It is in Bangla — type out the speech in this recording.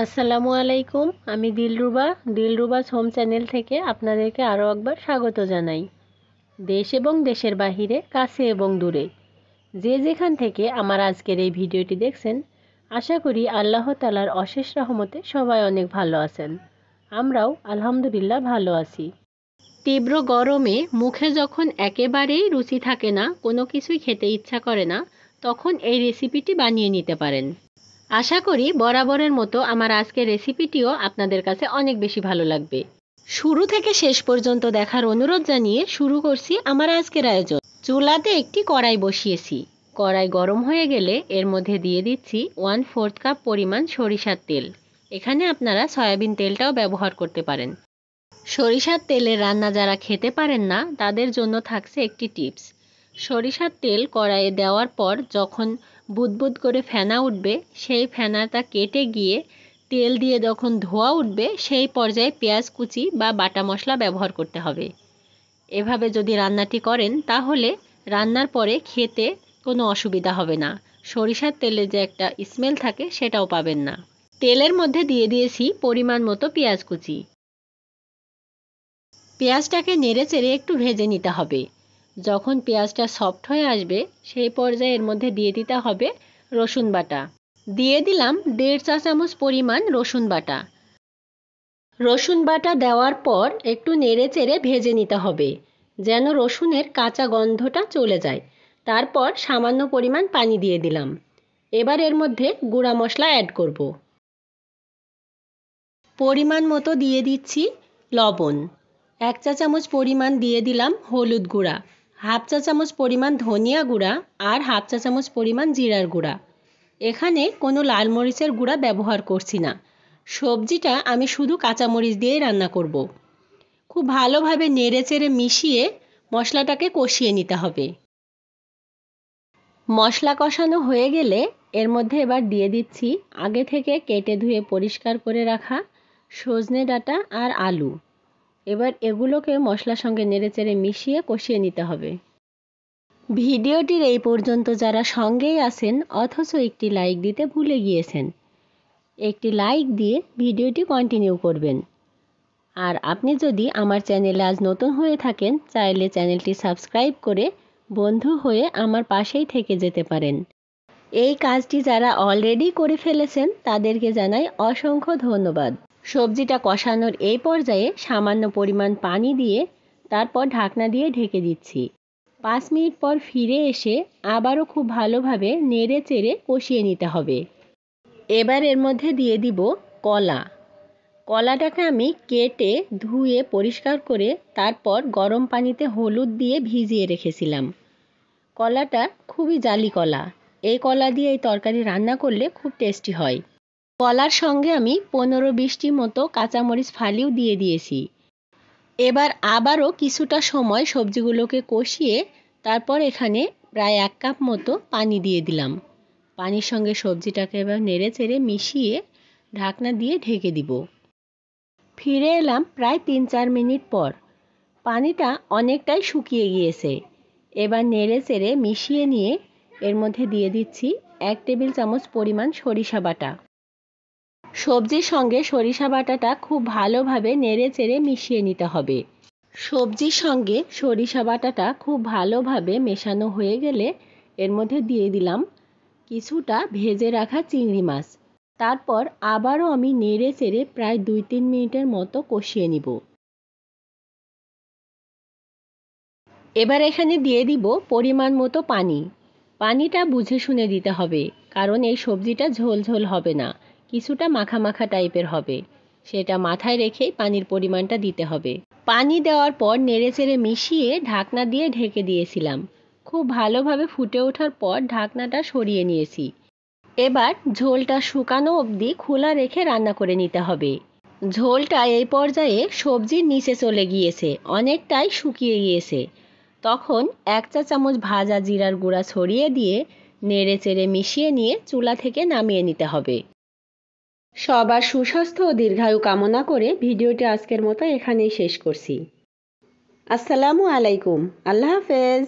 আসসালামু আলাইকুম। আমি দিলরুবাস হোম চ্যানেল থেকে আপনাদেরকে আরও একবার স্বাগত জানাই। দেশ এবং দেশের বাহিরে, কাছে এবং দূরে, যে যেখান থেকে আমার আজকের এই ভিডিওটি দেখছেন, আশা করি আল্লাহ তাআলার অশেষ রহমতে সবাই অনেক ভালো আছেন। আমরাও আলহামদুলিল্লাহ ভালো আছি। তীব্র গরমে মুখে যখন একেবারেই রুচি থাকে না, কোনো কিছুই খেতে ইচ্ছা করে না, তখন এই রেসিপিটি বানিয়ে নিতে পারেন। আশা করি বরাবরের মতো আমার আজকের রেসিপিটিও আপনাদের কাছে অনেক বেশি ভালো লাগবে। শুরু থেকে শেষ পর্যন্ত দেখার অনুরোধ জানিয়ে শুরু করছি আমার আজকের আয়োজন। চুলাতে একটি কড়াই বসিয়েছি। কড়াই গরম হয়ে গেলে এর মধ্যে দিয়ে দিচ্ছি 1/4 কাপ পরিমাণ সরিষার তেল। এখানে আপনারা সয়াবিন তেলটাও ব্যবহার করতে পারেন। সরিষার তেলে রান্না যারা খেতে পারেন না, তাদের জন্য থাকছে একটি টিপস। সরিষার তেল কড়াইয়ে দেওয়ার পর যখন বুদবুদ করে ফেনা উঠবে, সেই ফেনাটা কেটে গিয়ে তেল দিয়ে যখন ধোঁয়া উঠবে, সেই পর্যায়ে পেঁয়াজ কুচি বা বাটা মশলা ব্যবহার করতে হবে। এভাবে যদি রান্নাটি করেন তাহলে রান্নার পরে খেতে কোনো অসুবিধা হবে না। সরিষার তেলে যে একটা স্মেল থাকে সেটাও পাবেন না। তেলের মধ্যে দিয়ে দিয়েছি পরিমাণ মতো পেঁয়াজ কুচি। পেঁয়াজটাকে নেড়েচেড়ে একটু ভেজে নিতে হবে। যখন পেঁয়াজটা সফট হয়ে আসবে, সেই পর্যায়ে এর মধ্যে দিয়ে দিতে হবে রসুন বাটা। দিয়ে দিলাম 1.5 চা চামচ পরিমাণ রসুন বাটা। রসুন বাটা দেওয়ার পর একটু নেড়েচেড়ে ভেজে নিতে হবে, যেন রসুনের কাঁচা গন্ধটা চলে যায়। তারপর সামান্য পরিমাণ পানি দিয়ে দিলাম। এবার এর মধ্যে গুঁড়া মশলা অ্যাড করব। পরিমাণ মতো দিয়ে দিচ্ছি লবণ। 1 চা চামচ পরিমাণ দিয়ে দিলাম হলুদ গুঁড়া, 1/2 চা চামচ পরিমাণ ধনিয়া গুঁড়া আর 1/2 চা চামচ পরিমাণ জিরার গুঁড়া। এখানে কোনো লাল মরিচের গুঁড়া ব্যবহার করছি না। সবজিটা আমি শুধু কাঁচামরিচ দিয়েই রান্না করব। খুব ভালোভাবে নেড়েচেড়ে মিশিয়ে মশলাটাকে কষিয়ে নিতে হবে। মশলা কষানো হয়ে গেলে এর মধ্যে এবার দিয়ে দিচ্ছি আগে থেকে কেটে ধুয়ে পরিষ্কার করে রাখা সজনে ডাঁটা আর আলু। এবার এগুলোকে মশলার সঙ্গে নেড়েচেড়ে মিশিয়ে কষিয়ে নিতে হবে। ভিডিওটির এই পর্যন্ত যারা সঙ্গেই আছেন অথচ একটি লাইক দিতে ভুলে গিয়েছেন, একটি লাইক দিয়ে ভিডিওটি কন্টিনিউ করবেন। আর আপনি যদি আমার চ্যানেলে আজ নতুন হয়ে থাকেন, চাইলে চ্যানেলটি সাবস্ক্রাইব করে বন্ধু হয়ে আমার পাশেই থেকে যেতে পারেন। এই কাজটি যারা অলরেডি করে ফেলেছেন তাদেরকে জানাই অসংখ্য ধন্যবাদ। সবজিটা কষানোর এই পর্যায়ে সামান্য পরিমাণ পানি দিয়ে তারপর ঢাকনা দিয়ে ঢেকে দিচ্ছি। 5 মিনিট পর ফিরে এসে আবারও খুব ভালোভাবে নেড়ে চেড়ে কষিয়ে নিতে হবে। এবার এর মধ্যে দিয়ে দিব কলা। কলাটাকে আমি কেটে ধুয়ে পরিষ্কার করে তারপর গরম পানিতে হলুদ দিয়ে ভিজিয়ে রেখেছিলাম। কলাটা খুবই জালি কলা। এই কলা দিয়ে এই তরকারি রান্না করলে খুব টেস্টি হয়। কলার সঙ্গে আমি 15-20টি মতো কাঁচামরিচ ফালিও দিয়ে দিয়েছি। এবার আবারও কিছুটা সময় সবজিগুলোকে কষিয়ে তারপর এখানে প্রায় 1 কাপ মতো পানি দিয়ে দিলাম। পানির সঙ্গে সবজিটাকে এবার নেড়েচেড়ে মিশিয়ে ঢাকনা দিয়ে ঢেকে দিব। ফিরে এলাম প্রায় 3-4 মিনিট পর। পানিটা অনেকটাই শুকিয়ে গিয়েছে। এবার নেড়েচেড়ে মিশিয়ে নিয়ে এর মধ্যে দিয়ে দিচ্ছি 1 টেবিল চামচ পরিমাণ সরিষা বাটা। সবজির সঙ্গে সরিষা বাটাটা খুব ভালোভাবে নেড়েচেড়ে মিশিয়ে নিতে হবে। সবজির সঙ্গে সরিষা বাটাটা খুব ভালোভাবে মেশানো হয়ে গেলে এর মধ্যে দিয়ে দিলাম কিছুটা ভেজে রাখা চিংড়ি মাছ। তারপর আবারও আমি নেড়েচেড়ে প্রায় 2-3 মিনিটের মতো কষিয়ে নিব। এবার এখানে দিয়ে দিব পরিমাণ মতো পানি। পানিটা বুঝে শুনে দিতে হবে, কারণ এই সবজিটা ঝোল ঝোল হবে না, কিছুটা মাখা মাখা টাইপের হবে। সেটা মাথায় রেখেই পানির পরিমাণটা দিতে হবে। পানি দেওয়ার পর নেড়েচেড়ে মিশিয়ে ঢাকনা দিয়ে ঢেকে দিয়েছিলাম। খুব ভালোভাবে ফুটে ওঠার পর ঢাকনাটা সরিয়ে নিয়েছি। এবার ঝোলটা শুকানো অবধি খোলা রেখে রান্না করে নিতে হবে। ঝোলটা এই পর্যায়ে সবজির নিচে চলে গিয়েছে, অনেকটাই শুকিয়ে গিয়েছে। তখন 1 চা চামচ ভাজা জিরার গুঁড়া ছড়িয়ে দিয়ে নেড়েচেড়ে মিশিয়ে নিয়ে চুলা থেকে নামিয়ে নিতে হবে। সবার সুস্বাস্থ্য ও দীর্ঘায়ু কামনা করে ভিডিওটি আজকের মতো এখানেই শেষ করছি। আসসালামু আলাইকুম। আল্লাহ হাফেজ।